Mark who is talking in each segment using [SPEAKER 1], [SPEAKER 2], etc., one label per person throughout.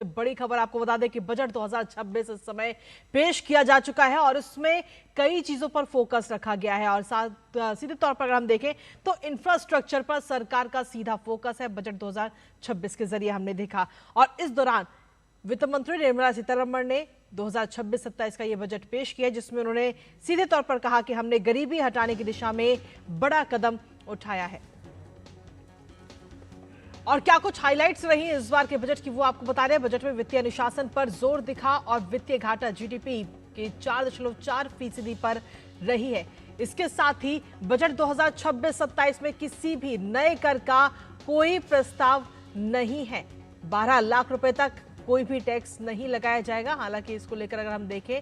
[SPEAKER 1] बड़ी खबर आपको बता दें कि बजट 2026 इस समय पेश किया जा चुका है और इसमें कई चीजों पर फोकस रखा गया है और सीधे तौर पर अगर हम देखें तो इंफ्रास्ट्रक्चर पर सरकार का सीधा फोकस है। बजट 2026 के जरिए हमने देखा और इस दौरान वित्त मंत्री निर्मला सीतारमण ने 2026-27 का यह बजट पेश किया जिसमें उन्होंने सीधे तौर पर कहा कि हमने गरीबी हटाने की दिशा में बड़ा कदम उठाया है। और क्या कुछ हाइलाइट्स रही इस बार के बजट की वो आपको बता रहे हैं। बजट में वित्तीय अनुशासन पर जोर दिखा और वित्तीय घाटा जीडीपी के 4.4% पर रही है। इसके साथ ही बजट 2026-27 में किसी भी नए कर का कोई प्रस्ताव नहीं है। 12 लाख रुपए तक कोई भी टैक्स नहीं लगाया जाएगा। हालांकि इसको लेकर अगर हम देखें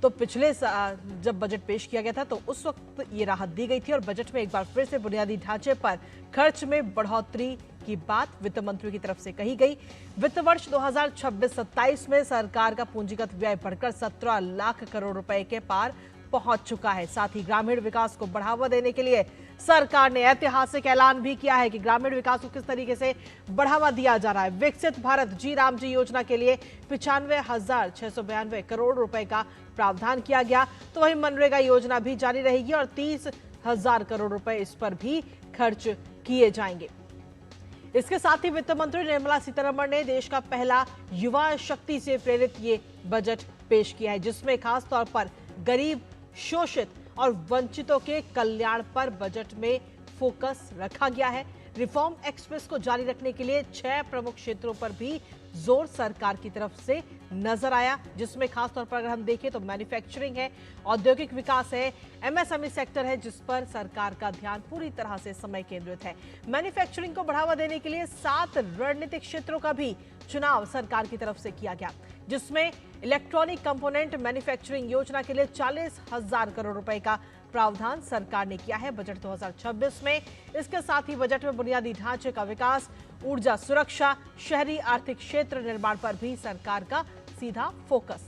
[SPEAKER 1] तो पिछले जब बजट पेश किया गया था तो उस वक्त ये राहत दी गई थी और बजट में एक बार फिर से बुनियादी ढांचे पर खर्च में बढ़ोतरी की बात वित्त मंत्री की तरफ से कही गई। वित्त वर्ष 2026-27 में सरकार का पूंजीगत व्यय बढ़कर 17 लाख करोड़ रुपए के पार पहुंच चुका है। साथ ही ग्रामीण विकास को बढ़ावा देने के लिए सरकार ने ऐतिहासिक ऐलान भी किया है कि ग्रामीण विकास को किस तरीके से बढ़ावा दिया जा रहा है। विकसित भारत जी राम जी योजना के लिए 95,692 करोड़ रुपए का प्रावधान किया गया। तो वहीं मनरेगा योजना भी जारी रहेगी और 30,000 करोड़ रुपए इस पर भी खर्च किए जाएंगे। इसके साथ ही वित्त मंत्री निर्मला सीतारमण ने देश का पहला युवा शक्ति से प्रेरित ये बजट पेश किया है जिसमें खास तौर पर गरीब, शोषित और वंचितों के कल्याण पर बजट में फोकस रखा गया है। रिफॉर्म एक्सप्रेस को जारी रखने के लिए 6 प्रमुख क्षेत्रों पर भी जोर सरकार की तरफ से नजर आया जिसमें खासतौर पर अगर हम देखें तो मैन्युफैक्चरिंग है, औद्योगिक विकास है, एमएसएमई सेक्टर है जिस पर सरकार का ध्यान पूरी तरह से समय केंद्रित है। मैन्युफैक्चरिंग को बढ़ावा देने के लिए 7 रणनीतिक क्षेत्रों का भी चुनाव सरकार की तरफ से किया गया जिसमें इलेक्ट्रॉनिक कंपोनेंट मैन्युफैक्चरिंग योजना के लिए 40,000 करोड़ रुपए का प्रावधान सरकार ने किया है बजट 2026 में। इसके साथ ही बजट में बुनियादी ढांचे का विकास, ऊर्जा सुरक्षा, शहरी आर्थिक क्षेत्र निर्माण पर भी सरकार का सीधा फोकस।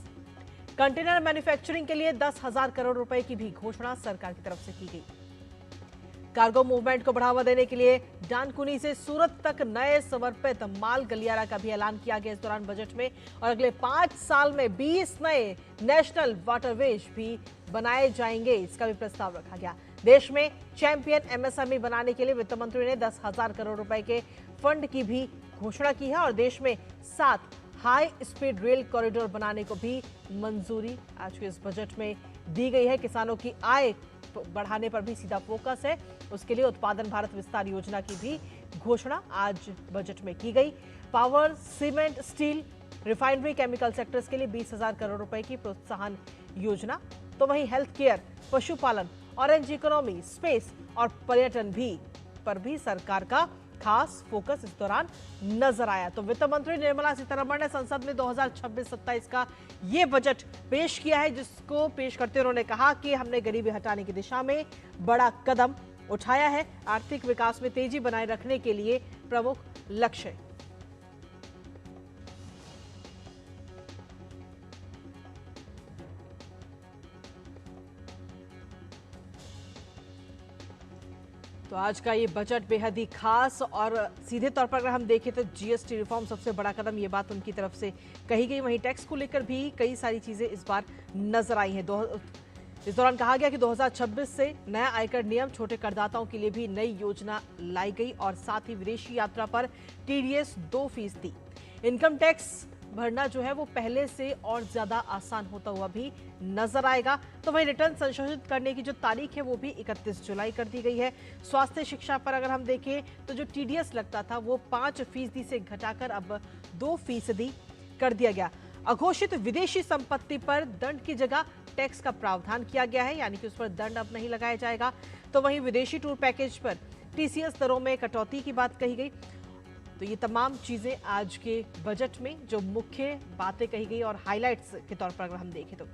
[SPEAKER 1] कंटेनर मैन्युफैक्चरिंग के लिए 10,000 करोड़ रुपए की भी घोषणा सरकार की तरफ से की गई। कार्गो मूवमेंट को बढ़ावा देने के लिए डानकुनी से सूरत तक नए समर्पित माल गलियारा का भी ऐलान किया गया इस दौरान बजट में और अगले 5 साल में 20 नए नेशनल वाटरवेज भी बनाए जाएंगे, इसका भी प्रस्ताव रखा गया। देश में चैंपियन एमएसएमई बनाने के लिए वित्त मंत्री ने 10,000 करोड़ रुपए के फंड की भी घोषणा की है और देश में 7 हाई स्पीड रेल कॉरिडोर बनाने को भी मंजूरी आज के इस बजट में दी गई है। किसानों की आय बढ़ाने पर भी सीधा फोकस है। उसके लिए उत्पादन भारत विस्तार योजना की भी घोषणा आज बजट में की गई। Power, cement, steel, refinery, chemical sectors के लिए 20,000 करोड़ रुपए की प्रोत्साहन योजना। तो वहीं हेल्थ केयर, पशुपालन, ऑरेंज इकोनॉमी, स्पेस और पर्यटन पर भी सरकार का खास फोकस इस दौरान नजर आया। तो वित्त मंत्री निर्मला सीतारमण ने संसद में 2026-27 का ये बजट पेश किया है जिसको पेश करते उन्होंने कहा कि हमने गरीबी हटाने की दिशा में बड़ा कदम उठाया है। आर्थिक विकास में तेजी बनाए रखने के लिए प्रमुख लक्ष्य है। तो आज का ये बजट बेहद ही खास और सीधे तौर पर अगर हम देखें तो जीएसटी रिफॉर्म सबसे बड़ा कदम, ये बात उनकी तरफ से कही गई। वहीं टैक्स को लेकर भी कई सारी चीजें इस बार नजर आई हैं। इस दौरान कहा गया कि 2026 से नया आयकर नियम छोटे करदाताओं के लिए भी नई योजना लाई गई और साथ ही विदेशी यात्रा पर टीडीएस 2%। इनकम टैक्स भरना जो है वो पहले से और ज्यादा आसान होता हुआ भी नजर आएगा। तो वहीं रिटर्न संशोधित करने की जो तारीख है वो भी 31 जुलाई कर दी गई है। स्वास्थ्य शिक्षा पर अगर हम देखें तो जो टीडीएस लगता था वो 5% से घटाकर अब 2% कर दिया गया। अघोषित विदेशी संपत्ति पर दंड की जगह टैक्स का प्रावधान किया गया है, यानी कि उस पर दंड अब नहीं लगाया जाएगा। तो वहीं विदेशी टूर पैकेज पर टीसीएस दरों में कटौती की बात कही गई। तो ये तमाम चीजें आज के बजट में जो मुख्य बातें कही गई और हाइलाइट्स के तौर पर अगर हम देखें तो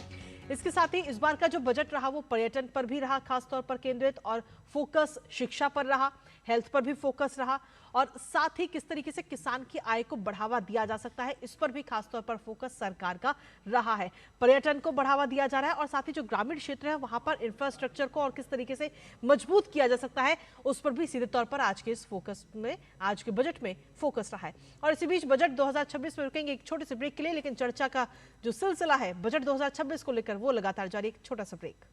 [SPEAKER 1] इसके साथ ही इस बार का जो बजट रहा वो पर्यटन पर भी रहा खासतौर पर केंद्रित, और फोकस शिक्षा पर रहा, हेल्थ पर भी फोकस रहा, और साथ ही किस तरीके से किसान की आय को बढ़ावा दिया जा सकता है इस पर भी खासतौर पर फोकस सरकार का रहा है। पर्यटन को बढ़ावा दिया जा रहा है और साथ ही जो ग्रामीण क्षेत्र है वहां पर इंफ्रास्ट्रक्चर को और किस तरीके से मजबूत किया जा सकता है उस पर भी सीधे तौर पर आज के इस फोकस में, आज के बजट में फोकस रहा है। और इसी बीच बजट 2026 में रुकेंगे एक छोटे से ब्रेक के लिए, लेकिन चर्चा का जो सिलसिला है बजट 2026 को लेकर वो लगातार जारी। एक छोटा सा ब्रेक।